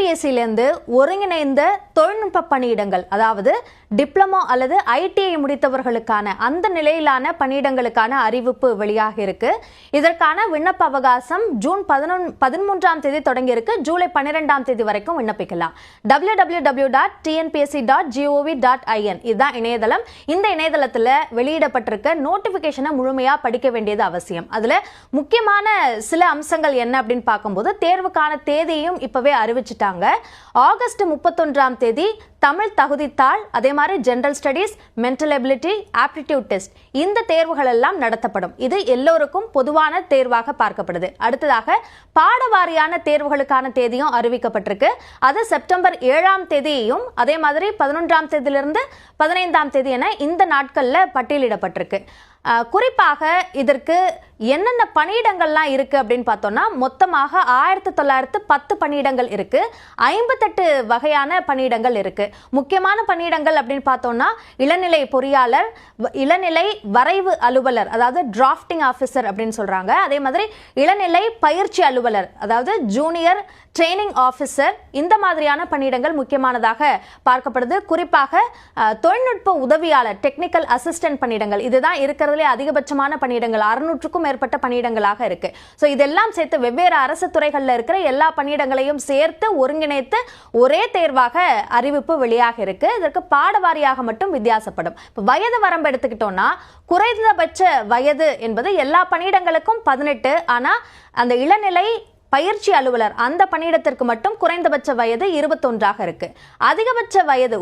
டிஎன்பிஎஸ்சியிலிருந்து ஒருங்கிணைந்த தொழில்நுட்ப பணியிடங்கள், அதாவது டிப்ளமோ அல்லது ஐடிஐ முடித்தவர்களுக்கான அந்த நிலையிலான பணியிடங்களுக்கான அறிவிப்பு வெளியாக இருக்கு. இதற்கான விண்ணப்ப அவகாசம் ஜூன் 13ஆம் தேதி தொடங்கி இருக்கு. ஜூலை 12ஆம் தேதி வரைக்கும் விண்ணப்பிக்கலாம். www.tnpsc.gov.in இதுதான் இணையதளம். இந்த இணையதளத்தில் வெளியிடப்பட்டிருக்க நோட்டிபிகேஷனை முழுமையா படிக்க வேண்டியது அவசியம். அதுல முக்கியமான சில அம்சங்கள் என்ன அப்படின்னு பார்க்கும்போது, தேர்வுக்கான தேதியையும் இப்பவே அறிவிச்சிட்டாங்க. ஆகஸ்ட் 31ஆம் தேதி தமிழ் தகுதித்தாள், அதே மாதிரி general studies, mental ability, aptitude test, இந்த தேர்வுகள் எல்லாம் நடத்தப்படும். இது எல்லோருக்கும் பொதுவான தேர்வாக பார்க்கப்படுது. அடுத்ததாக பாடவாரியான தேர்வுகளுக்கான தேதியும் அறிவிக்கப்பட்டிருக்கு. அது செப்டம்பர் 7ஆம் தேதியையும் அதே மாதிரி 11ஆம் தேதியிலிருந்து 15ஆம் தேதி என இந்த நாட்கள்ல பட்டியலிடப்பட்டிருக்கு. குறிப்பாக இதற்கு என்னென்ன பணியிடங்கள்லாம் இருக்கு அப்படின்னு பார்த்தோம்னா, மொத்தமாக 1910 பணியிடங்கள் இருக்கு. 58 வகையான பணியிடங்கள் இருக்கு. முக்கியமான பணியிடங்கள் அப்படின்னு பார்த்தோம்னா, இளநிலை பொறியாளர், இளநிலை வரைவு அலுவலர், அதாவது டிராஃப்டிங் ஆஃபீஸர் அப்படின்னு சொல்றாங்க. அதே மாதிரி இளநிலை பயிற்சி அலுவலர், அதாவது ஜூனியர் ட்ரைனிங் ஆஃபீஸர், இந்த மாதிரியான பணியிடங்கள் முக்கியமானதாக பார்க்கப்படுது. குறிப்பாக தொழில்நுட்ப உதவியாளர், டெக்னிக்கல் அசிஸ்டன்ட் பணியிடங்கள், இதுதான் இருக்கிறதுலே அதிகபட்சமான பணியிடங்கள். 600க்கும் மேற்பட்ட பணியிடங்களாக இருக்கு. ஸோ இதெல்லாம் சேர்த்து வெவ்வேறு அரசு துறைகளில் இருக்கிற எல்லா பணியிடங்களையும் சேர்த்து ஒருங்கிணைத்து ஒரே தேர்வாக அறிவிப்பு வெளியாக இருக்கு. இதற்கு பாடவாரியாக மட்டும் வித்தியாசப்படும். இப்போ வயது வரம்பு எடுத்துக்கிட்டோம்னா, குறைந்தபட்ச வயது என்பது எல்லா பணியிடங்களுக்கும் 18. ஆனா அந்த இளநிலை பயிற்சி அலுவலர் அந்த பணியிடத்திற்கு மட்டும் குறைந்தபட்ச வயது 21ஆக இருக்கு. அதிகபட்ச வயது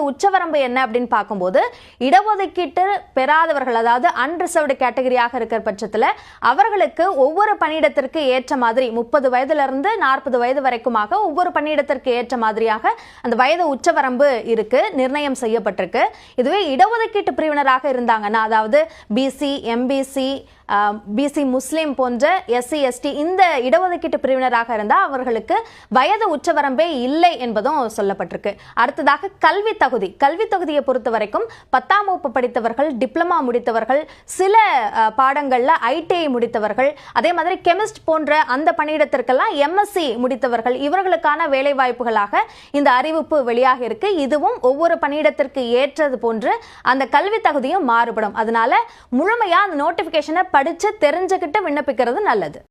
உச்சவரம்பு என்ன அப்படின்னு பார்க்கும்போது, இடஒதுக்கீட்டு பெறாதவர்கள், அதாவது அன்ரிசர்வ்டு கேட்டகரியாக இருக்கிற பட்சத்தில் அவர்களுக்கு ஒவ்வொரு பணியிடத்திற்கு ஏற்ற மாதிரி 30 வயதிலிருந்து 40 வயது வரைக்குமாக ஒவ்வொரு பணியிடத்திற்கு ஏற்ற மாதிரியாக அந்த வயது உச்சவரம்பு இருக்கு, நிர்ணயம் செய்யப்பட்டிருக்கு. இதுவே இடஒதுக்கீட்டு பிரிவினராக இருந்தாங்கன்னா, அதாவது பிசி, எம்பிசி, பிசி முஸ்லிம் போன்ற எஸ்சி, எஸ்டி இந்த இடஒதுக்கீட்டு பிரிவினராக இருந்தால் அவர்களுக்கு வயது உச்சவரம்பே இல்லை என்பதும் சொல்லப்பட்டிருக்கு. அடுத்ததாக கல்வி தகுதியை பொறுத்த வரைக்கும் 10ஆம் வகுப்பு படித்தவர்கள், டிப்ளமா முடித்தவர்கள், சில பாடங்கள்ல ஐடிஐ முடித்தவர்கள், அதே மாதிரி கெமிஸ்ட் போன்ற அந்த பணியிடத்திற்கெல்லாம் எம்எஸ்சி முடித்தவர்கள், இவர்களுக்கான வேலை வாய்ப்புகளாக இந்த அறிவிப்பு வெளியாக இருக்கு. இதுவும் ஒவ்வொரு பணியிடத்திற்கு ஏற்றது போன்று அந்த கல்வி தகுதியும் மாறுபடும். அதனால முழுமையா அந்த நோட்டிபிகேஷனை படிச்சு தெரிஞ்சுக்கிட்டு விண்ணப்பிக்கிறது நல்லது.